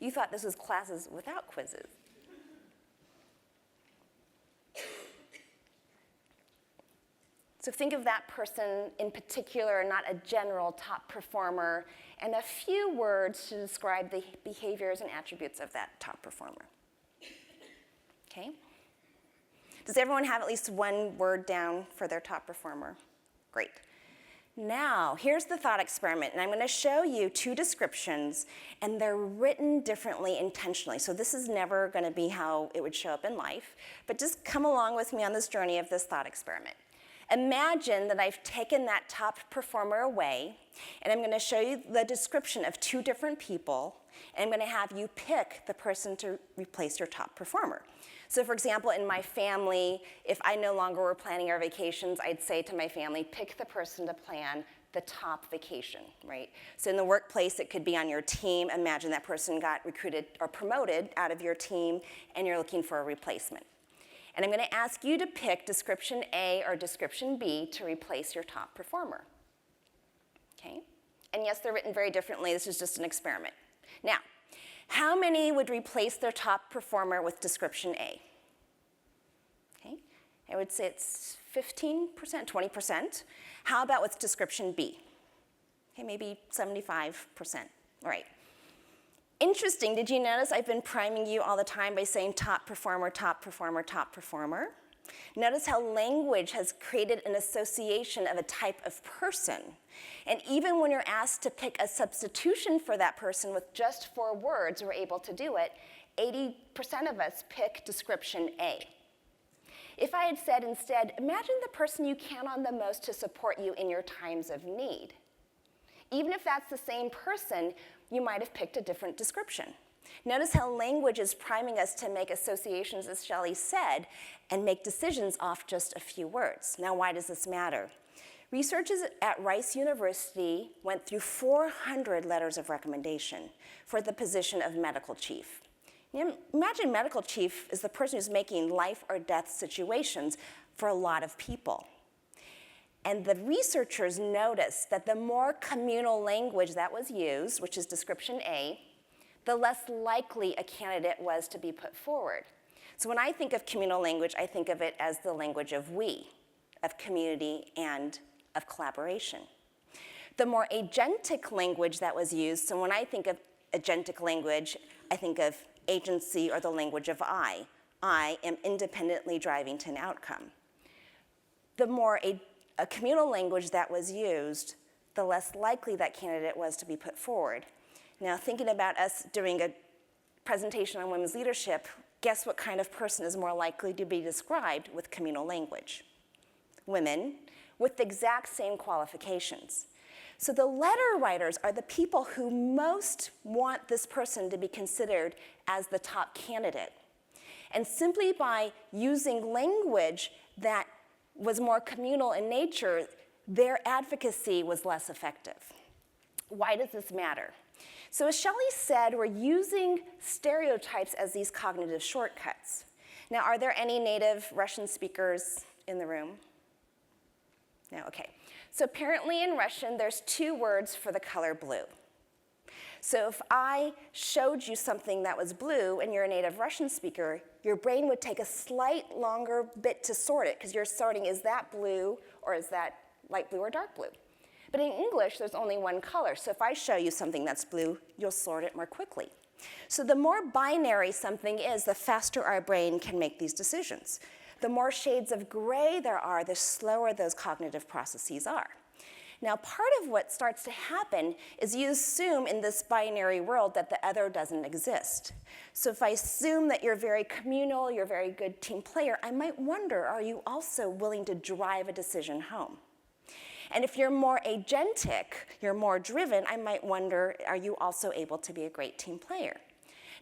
You thought this was classes without quizzes. So think of that person in particular, not a general top performer, and a few words to describe the behaviors and attributes of that top performer. Okay? Does everyone have at least one word down for their top performer? Great. Now, here's the thought experiment, and I'm going to show you two descriptions, and they're written differently intentionally. So this is never going to be how it would show up in life, but just come along with me on this journey of this thought experiment. Imagine that I've taken that top performer away, and I'm going to show you the description of two different people, and I'm going to have you pick the person to replace your top performer. So for example, in my family, if I no longer were planning our vacations, I'd say to my family, pick the person to plan the top vacation, right? So in the workplace, it could be on your team. Imagine that person got recruited or promoted out of your team, and you're looking for a replacement. And I'm going to ask you to pick description A or description B to replace your top performer. Okay? And yes, they're written very differently. This is just an experiment. Now, how many would replace their top performer with description A? Okay? I would say it's 15%, 20%. How about with description B? Okay, maybe 75%. All right. Interesting, did you notice I've been priming you all the time by saying top performer, top performer, top performer? Notice how language has created an association of a type of person. And even when you're asked to pick a substitution for that person with just 4 words, we're able to do it. 80% of us pick description A. If I had said instead, imagine the person you count on the most to support you in your times of need. Even if that's the same person, you might have picked a different description. Notice how language is priming us to make associations, as Shelley said, and make decisions off just a few words. Now, why does this matter? Researchers at Rice University went through 400 letters of recommendation for the position of medical chief. Imagine medical chief is the person who's making life or death situations for a lot of people. And the researchers noticed that the more communal language that was used, which is description A, the less likely a candidate was to be put forward. So when I think of communal language, I think of it as the language of we, of community, and of collaboration. The more agentic language that was used, so when I think of agentic language, I think of agency or the language of I, I am independently driving to an outcome. The more a communal language that was used, the less likely that candidate was to be put forward. Now, thinking about us doing a presentation on women's leadership, guess what kind of person is more likely to be described with communal language? Women with the exact same qualifications. So the letter writers are the people who most want this person to be considered as the top candidate. And simply by using language that was more communal in nature, their advocacy was less effective. Why does this matter? So as Shelley said, we're using stereotypes as these cognitive shortcuts. Now, are there any native Russian speakers in the room? No, okay. So apparently in Russian, there's 2 words for the color blue. So if I showed you something that was blue and you're a native Russian speaker, your brain would take a slight longer bit to sort it, because you're sorting, is that blue or is that light blue or dark blue? But in English, there's only one color. So if I show you something that's blue, you'll sort it more quickly. So the more binary something is, the faster our brain can make these decisions. The more shades of gray there are, the slower those cognitive processes are. Now, part of what starts to happen is you assume in this binary world that the other doesn't exist. So if I assume that you're very communal, you're a very good team player, I might wonder, are you also willing to drive a decision home? And if you're more agentic, you're more driven, I might wonder, are you also able to be a great team player?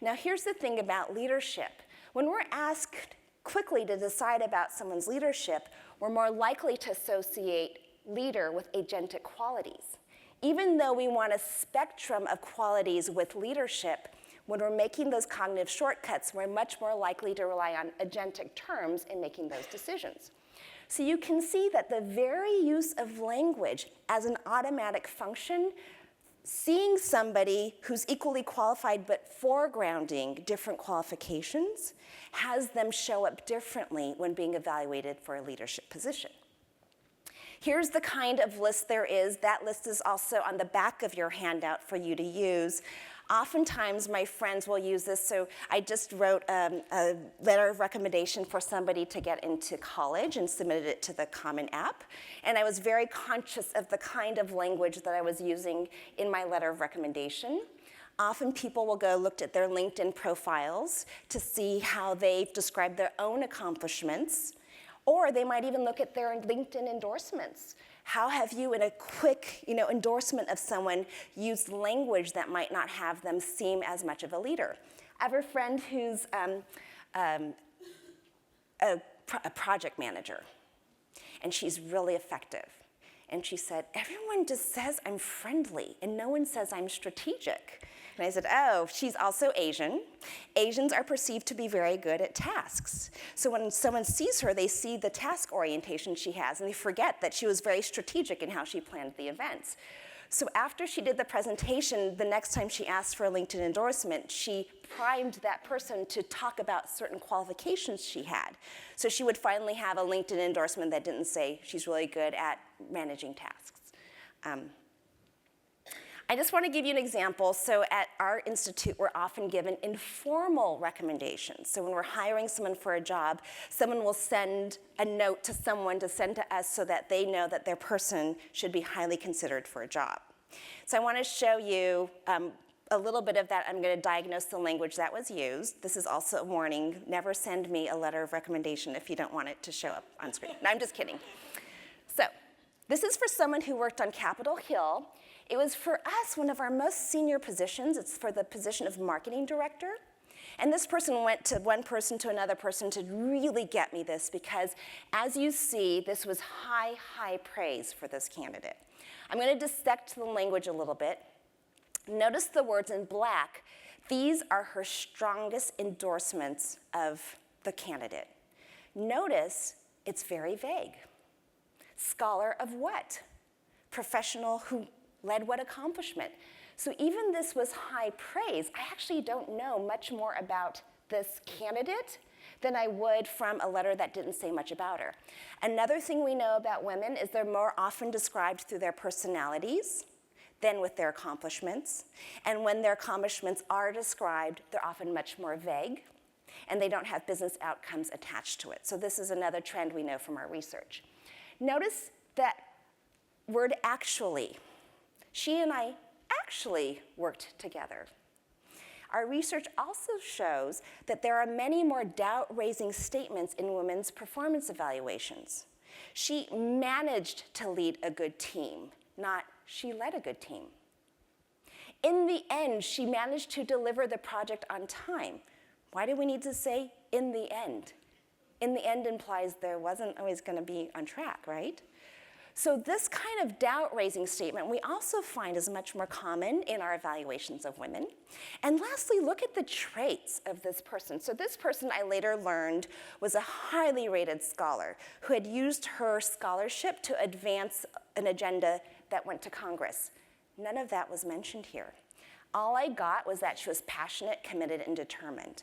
Now, here's the thing about leadership. When we're asked quickly to decide about someone's leadership, we're more likely to associate leader with agentic qualities. Even though we want a spectrum of qualities with leadership, when we're making those cognitive shortcuts, we're much more likely to rely on agentic terms in making those decisions. So you can see that the very use of language as an automatic function, seeing somebody who's equally qualified but foregrounding different qualifications, has them show up differently when being evaluated for a leadership position. Here's the kind of list there is. That list is also on the back of your handout for you to use. Oftentimes, my friends will use this. So I just wrote a letter of recommendation for somebody to get into college and submitted it to the Common App. And I was very conscious of the kind of language that I was using in my letter of recommendation. Often people will go look at their LinkedIn profiles to see how they've described their own accomplishments. Or they might even look at their LinkedIn endorsements. How have you, in a quick endorsement of someone, used language that might not have them seem as much of a leader? I have a friend who's a project manager, and she's really effective. And she said, everyone just says I'm friendly, and no one says I'm strategic. And I said, oh, she's also Asian. Asians are perceived to be very good at tasks. So when someone sees her, they see the task orientation she has, and they forget that she was very strategic in how she planned the events. So after she did the presentation, the next time she asked for a LinkedIn endorsement, she primed that person to talk about certain qualifications she had. So she would finally have a LinkedIn endorsement that didn't say she's really good at managing tasks. I just want to give you an example. So at our institute, we're often given informal recommendations. So when we're hiring someone for a job, someone will send a note to someone to send to us so that they know that their person should be highly considered for a job. So I want to show you a little bit of that. I'm going to diagnose the language that was used. This is also a warning. Never send me a letter of recommendation if you don't want it to show up on screen. No, I'm just kidding. So this is for someone who worked on Capitol Hill. It was for us one of our most senior positions. It's for the position of marketing director. And this person went to one person to another person to really get me this, because as you see, this was high, high praise for this candidate. I'm going to dissect the language a little bit. Notice the words in black. These are her strongest endorsements of the candidate. Notice it's very vague. Scholar of what? Professional who led what accomplishment? So even this was high praise. I actually don't know much more about this candidate than I would from a letter that didn't say much about her. Another thing we know about women is they're more often described through their personalities than with their accomplishments. And when their accomplishments are described, they're often much more vague. and they don't have business outcomes attached to it. So this is another trend we know from our research. Notice that word actually. She and I actually worked together. Our research also shows that there are many more doubt-raising statements in women's performance evaluations. She managed to lead a good team, not she led a good team. In the end, she managed to deliver the project on time. Why do we need to say in the end? In the end implies there wasn't always going to be on track, right? So this kind of doubt-raising statement we also find is much more common in our evaluations of women. And lastly, look at the traits of this person. So this person, I later learned, was a highly rated scholar who had used her scholarship to advance an agenda that went to Congress. None of that was mentioned here. All I got was that she was passionate, committed, and determined.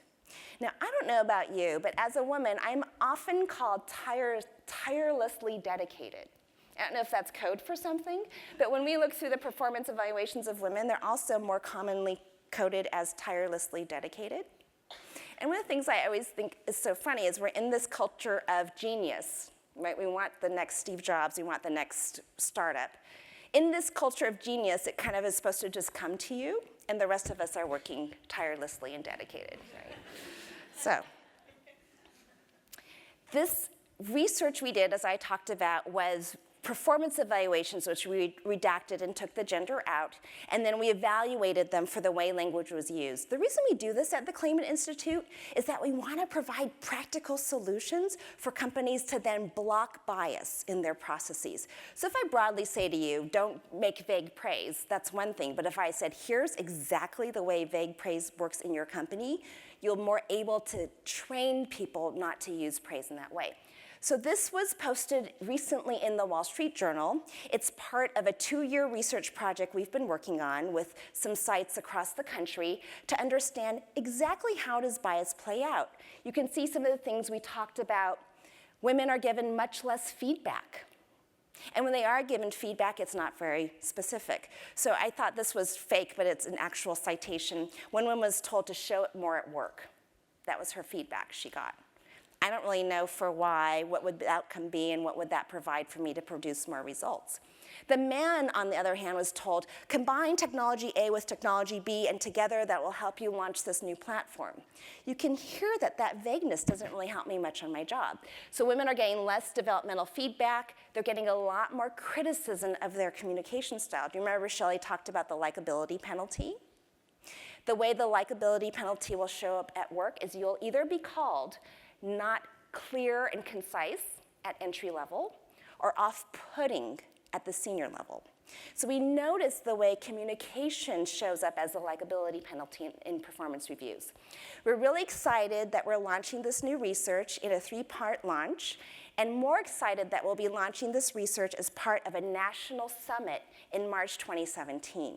Now, I don't know about you, but as a woman, I'm often called tirelessly dedicated. I don't know if that's code for something, but when we look through the performance evaluations of women, they're also more commonly coded as tirelessly dedicated. And one of the things I always think is so funny is we're in this culture of genius, right? We want the next Steve Jobs, we want the next startup. In this culture of genius, it kind of is supposed to just come to you, and the rest of us are working tirelessly and dedicated, right? So, this research we did, as I talked about, was performance evaluations, which we redacted and took the gender out, and then we evaluated them for the way language was used. The reason we do this at the Clayman Institute is that we want to provide practical solutions for companies to then block bias in their processes. So if I broadly say to you, don't make vague praise, that's one thing, but if I said, here's exactly the way vague praise works in your company, you're more able to train people not to use praise in that way. So this was posted recently in the Wall Street Journal. It's part of a 2-year research project we've been working on with some sites across the country to understand exactly how does bias play out. You can see some of the things we talked about. Women are given much less feedback. And when they are given feedback, it's not very specific. So I thought this was fake, but it's an actual citation. One woman was told to show it more at work. That was her feedback she got. I don't really know for why, what would the outcome be, and what would that provide for me to produce more results. The man, on the other hand, was told, combine technology A with technology B, and together that will help you launch this new platform. You can hear that that vagueness doesn't really help me much on my job. So women are getting less developmental feedback. They're getting a lot more criticism of their communication style. Do you remember Shelley talked about the likability penalty? The way the likability penalty will show up at work is you'll either be called not clear and concise at entry level, or off-putting at the senior level. So we notice the way communication shows up as a likability penalty in performance reviews. We're really excited that we're launching this new research in a 3-part launch, and more excited that we'll be launching this research as part of a national summit in March 2017.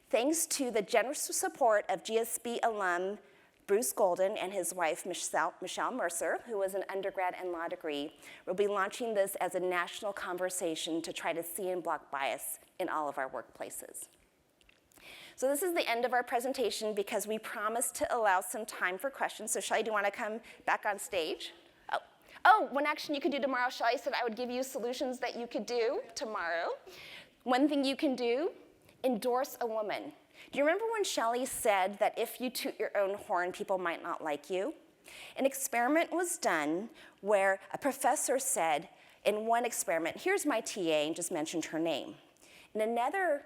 Thanks to the generous support of GSB alum Bruce Golden and his wife, Michelle Mercer, who was an undergrad and law degree, will be launching this as a national conversation to try to see and block bias in all of our workplaces. So this is the end of our presentation because we promised to allow some time for questions. So Shelley, do you want to come back on stage? Oh, one action you could do tomorrow. Shelley said I would give you solutions that you could do tomorrow. One thing you can do, endorse a woman. Do you remember when Shelley said that if you toot your own horn, people might not like you? An experiment was done where a professor said in one experiment, here's my TA, and just mentioned her name. In another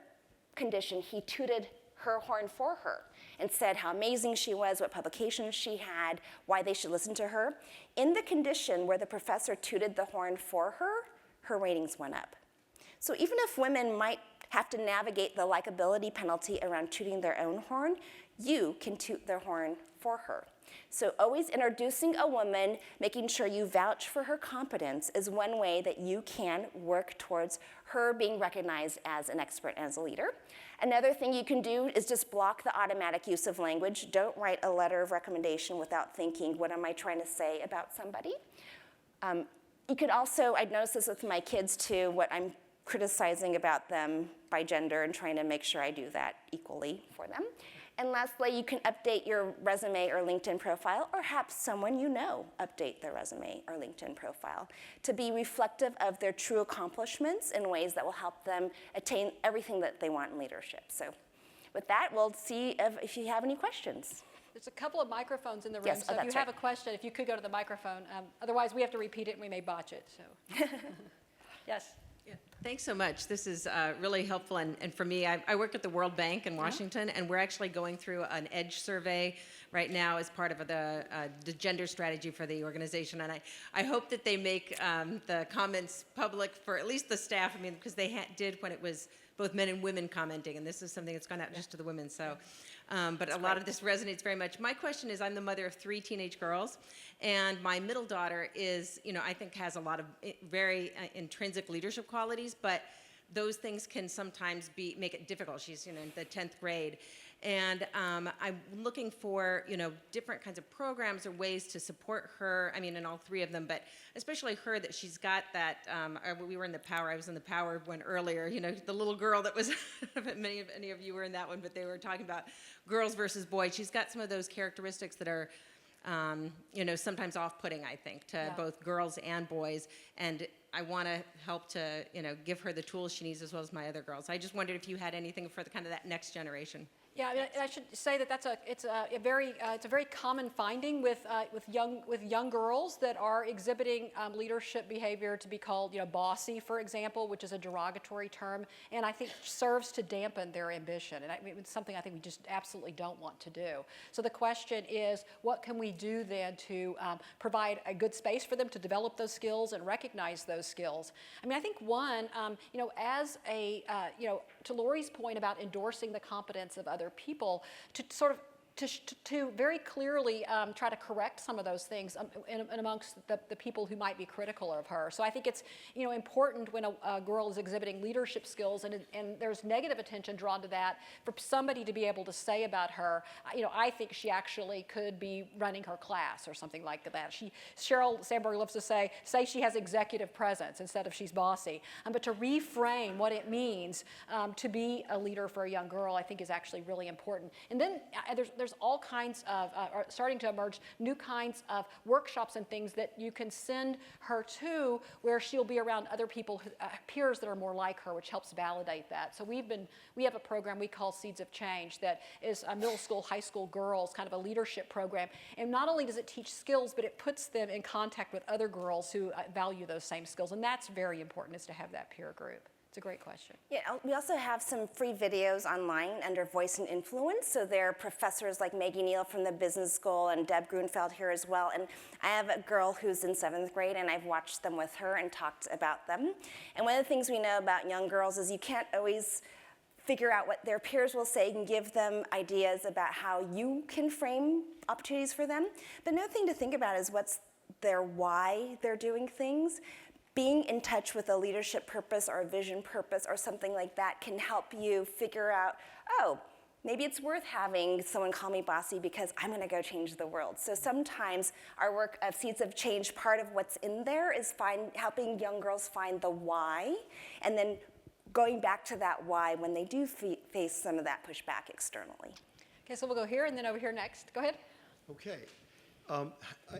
condition, he tooted her horn for her and said how amazing she was, what publications she had, why they should listen to her. In the condition where the professor tooted the horn for her, her ratings went up. So even if women might have to navigate the likability penalty around tooting their own horn, you can toot their horn for her. So always introducing a woman, making sure you vouch for her competence is one way that you can work towards her being recognized as an expert and as a leader. Another thing you can do is just block the automatic use of language. Don't write a letter of recommendation without thinking, what am I trying to say about somebody? You could also, I've noticed this with my kids too, what I'm criticizing about them by gender and trying to make sure I do that equally for them. And lastly, you can update your resume or LinkedIn profile, or perhaps someone you know update their resume or LinkedIn profile to be reflective of their true accomplishments in ways that will help them attain everything that they want in leadership. So with that, we'll see if you have any questions. There's a couple of microphones in the room, Yes, so if you that's have right. a question, if you could go to the microphone. Otherwise, we have to repeat it and we may botch it. So, yes. Yeah, thanks so much. This is really helpful. And for me, I work at the World Bank in Washington, and we're actually going through an EDGE survey right now as part of the gender strategy for the organization. And I hope that they make the comments public for at least the staff. I mean, because they did when it was both men and women commenting, and this is something that's gone out just to the women. So, but a lot of this resonates very much. My question is, I'm the mother of 3 teenage girls, and my middle daughter is, I think has a lot of very intrinsic leadership qualities, but those things can sometimes make it difficult. She's, in the 10th grade. And I'm looking for, different kinds of programs or ways to support her. I mean, in all 3 of them, but especially her, that she's got that. We were in the Power. I was in the Power one earlier. The little girl that was. many of you were in that one, but they were talking about girls versus boys. She's got some of those characteristics that are, sometimes off-putting, I think, to both girls and boys. And I want to help to, give her the tools she needs as well as my other girls. I just wondered if you had anything for the kind of that next generation. Yeah, I should say that it's a very common finding with young girls that are exhibiting leadership behavior to be called bossy, for example, which is a derogatory term, and I think serves to dampen their ambition. And it's something I think we just absolutely don't want to do. So the question is, what can we do then to provide a good space for them to develop those skills and recognize those skills? I mean, I think one, as a to Lori's point about endorsing the competence of other people, to sort of to very clearly try to correct some of those things in amongst the people who might be critical of her. So I think it's important when a girl is exhibiting leadership skills and there's negative attention drawn to that, for somebody to be able to say about her, I think she actually could be running her class or something like that. Sheryl Sandberg loves to say she has executive presence instead of she's bossy. But to reframe what it means to be a leader for a young girl, I think is actually really important. And then there's all kinds of, are starting to emerge new kinds of workshops and things that you can send her to, where she'll be around other people, peers that are more like her, which helps validate that. So we have a program we call Seeds of Change that is a middle school, high school girls, kind of a leadership program. And not only does it teach skills, but it puts them in contact with other girls who value those same skills. And that's very important, is to have that peer group. It's a great question. Yeah, we also have some free videos online under Voice and Influence. So there are professors like Maggie Neal from the Business School and Deb Grunfeld here as well. And I have a girl who's in 7th grade, and I've watched them with her and talked about them. And one of the things we know about young girls is you can't always figure out what their peers will say and give them ideas about how you can frame opportunities for them. But another thing to think about is what's their why they're doing things. Being in touch with a leadership purpose or a vision purpose or something like that can help you figure out, oh, maybe it's worth having someone call me bossy because I'm going to go change the world. So sometimes our work of Seeds of Change, part of what's in there is helping young girls find the why, and then going back to that why when they do face some of that pushback externally. Okay, so we'll go here and then over here next. Go ahead. Okay.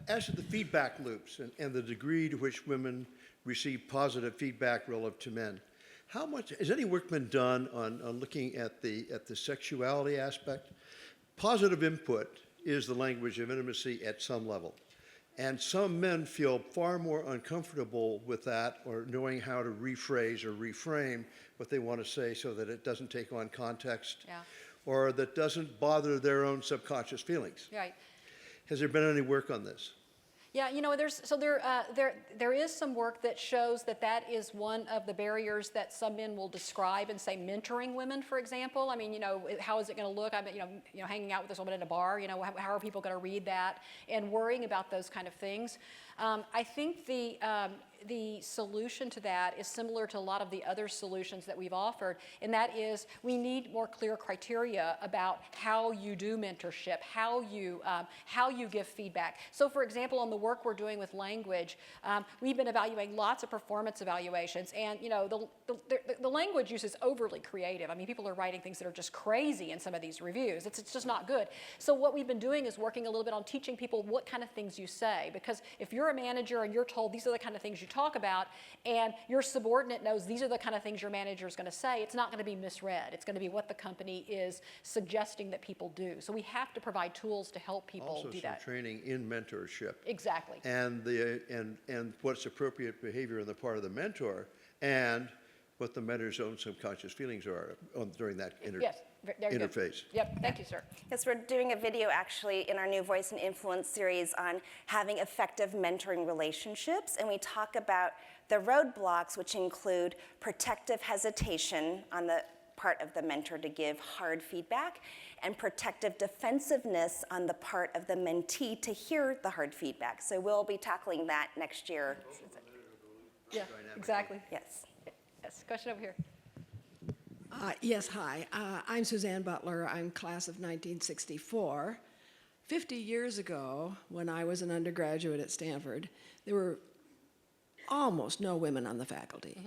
As to the feedback loops and the degree to which women receive positive feedback relative to men, how much has any work been done on looking at the sexuality aspect? Positive input is the language of intimacy at some level, and some men feel far more uncomfortable with that, or knowing how to rephrase or reframe what they want to say so that it doesn't take on context, or that doesn't bother their own subconscious feelings. Right. Has there been any work on this? Yeah, there is some work that shows that is one of the barriers that some men will describe and say mentoring women, for example. I mean, how is it going to look? I'm, hanging out with this woman in a bar. How are people going to read that? And worrying about those kind of things. I think the solution to that is similar to a lot of the other solutions that we've offered, and that is we need more clear criteria about how you do mentorship, how you give feedback. So for example, on the work we're doing with language, we've been evaluating lots of performance evaluations, and you know, the language use is overly creative. I mean, people are writing things that are just crazy in some of these reviews. It's just not good. So what we've been doing is working a little bit on teaching people what kind of things you say, because if you're a manager and you're told these are the kind of things you talk about, and your subordinate knows these are the kind of things your manager is going to say, it's not going to be misread. It's going to be what the company is suggesting that people do. So we have to provide tools to help people Also do some that. training in mentorship. Exactly. And what's appropriate behavior on the part of the mentor, and what the mentor's own subconscious feelings are during that Yes, there you go. interface. Yep, thank you, sir. Yes, we're doing a video actually in our new Voice and Influence series on having effective mentoring relationships, and we talk about the roadblocks, which include protective hesitation on the part of the mentor to give hard feedback, and protective defensiveness on the part of the mentee to hear the hard feedback. So we'll be tackling that next year. Yeah, exactly. Yes. Yes, question over here. Yes, hi. I'm Suzanne Butler. I'm class of 1964. 50 years ago, when I was an undergraduate at Stanford, there were almost no women on the faculty.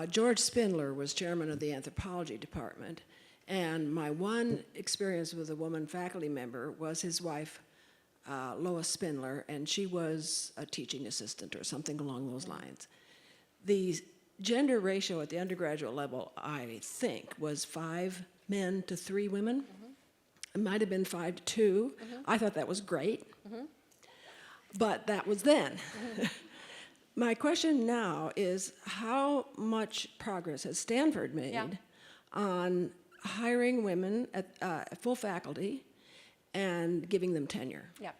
George Spindler was chairman of the anthropology department, and my one experience with a woman faculty member was his wife, Lois Spindler, and she was a teaching assistant or something along those lines. The gender ratio at the undergraduate level, I think, was 5 men to 3 women. It might have been 5 to 2. I thought that was great, but that was then. My question now is, how much progress has Stanford made on hiring women at full faculty and giving them tenure? Yeah.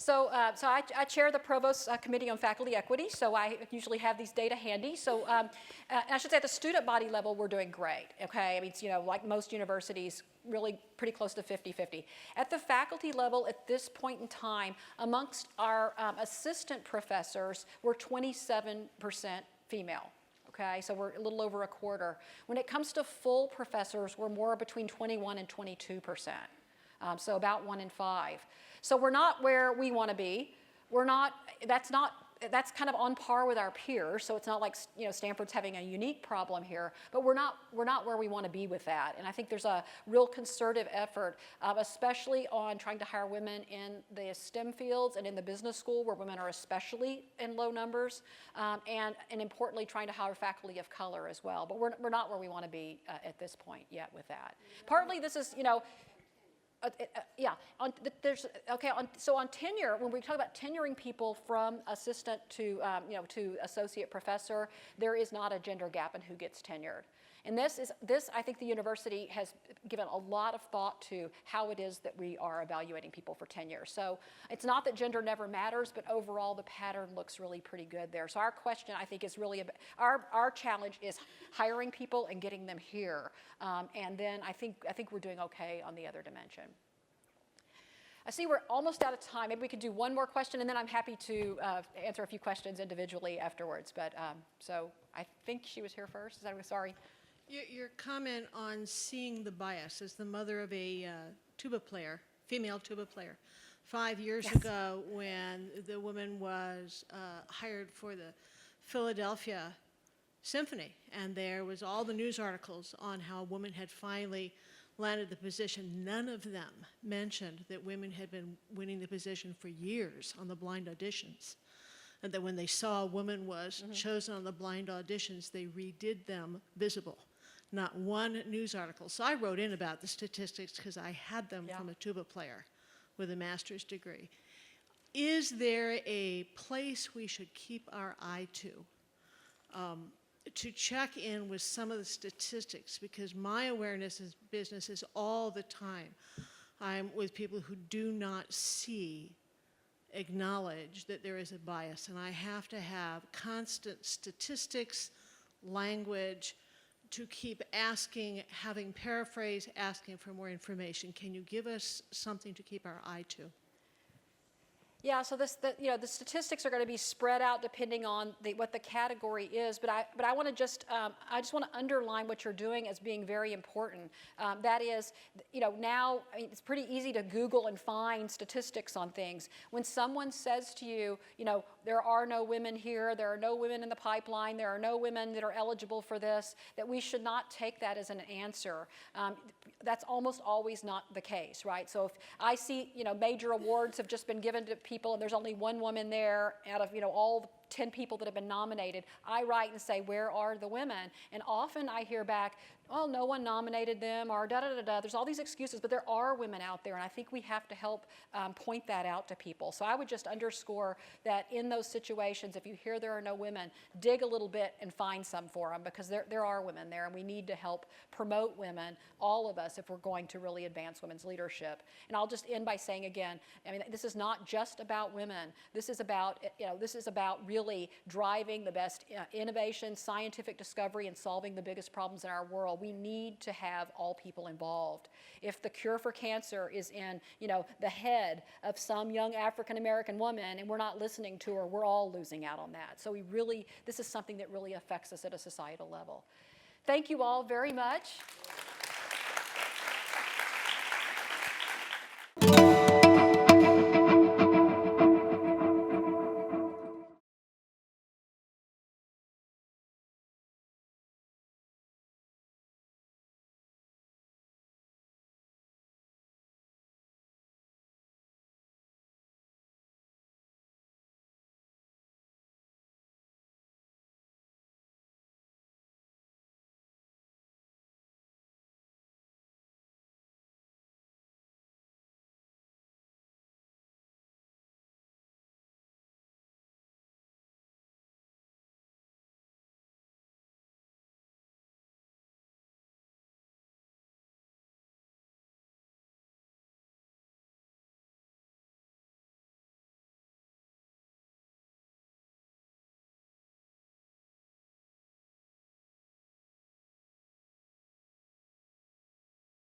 So, I chair the Provost Committee on Faculty Equity, so I usually have these data handy. So I should say at the student body level, we're doing great, okay? I mean, it's, you know, like most universities, really pretty close to 50-50. At the faculty level, at this point in time, amongst our assistant professors, we're 27% female. Okay, so we're a little over a quarter. When it comes to full professors, we're more between 21 and 22%. So about 1 in 5. So we're not where we want to be. That's kind of on par with our peers. So it's not like, you know, Stanford's having a unique problem here, but we're not where we want to be with that. And I think there's a real concerted effort, especially on trying to hire women in the STEM fields and in the business school, where women are especially in low numbers, and importantly trying to hire faculty of color as well. But we're not where we want to be at this point yet with that. Partly this is, you know. So on tenure, when we talk about tenuring people from assistant to, to associate professor, there is not a gender gap in who gets tenured. And this, I think the university has given a lot of thought to how it is that we are evaluating people for tenure. So it's not that gender never matters, but overall the pattern looks really pretty good there. So our question, I think, is really about, our challenge is hiring people and getting them here. And then I think we're doing okay on the other dimension. I see we're almost out of time. Maybe we could do one more question, and then I'm happy to answer a few questions individually afterwards. But so I think she was here first. Sorry. Your comment on seeing the bias as the mother of a tuba player, female tuba player, 5 years ago when the woman was hired for the Philadelphia Symphony, and there was all the news articles on how a woman had finally landed the position. None of them mentioned that women had been winning the position for years on the blind auditions, and that when they saw a woman was chosen on the blind auditions, they redid them visible. Not one news article. So I wrote in about the statistics because I had them from a tuba player with a master's degree. Is there a place we should keep our eye to check in with some of the statistics? Because my awareness is business is all the time. I'm with people who do not acknowledge that there is a bias, and I have to have constant statistics, language, to keep asking, having paraphrase, asking for more information. Can you give us something to keep our eye to? Yeah, so the statistics are going to be spread out depending on what the category is. But I want to I just want to underline what you're doing as being very important. That is, now it's pretty easy to Google and find statistics on things. When someone says to you, there are no women here, there are no women in the pipeline, there are no women that are eligible for this, that we should not take that as an answer. That's almost always not the case, right? So if I see, major awards have just been given to people and there's only one woman there out of, all the 10 people that have been nominated, I write and say, where are the women? And often I hear back, well, no one nominated them, or da-da-da-da. There's all these excuses, but there are women out there, and I think we have to help point that out to people. So I would just underscore that in those situations, if you hear there are no women, dig a little bit and find some for them, because there are women there, and we need to help promote women, all of us, if we're going to really advance women's leadership. And I'll just end by saying again, this is not just about women. This is about, really driving the best innovation, scientific discovery, and solving the biggest problems in our world. We need to have all people involved. If the cure for cancer is in, the head of some young African-American woman and we're not listening to her, we're all losing out on that. So this is something that really affects us at a societal level. Thank you all very much.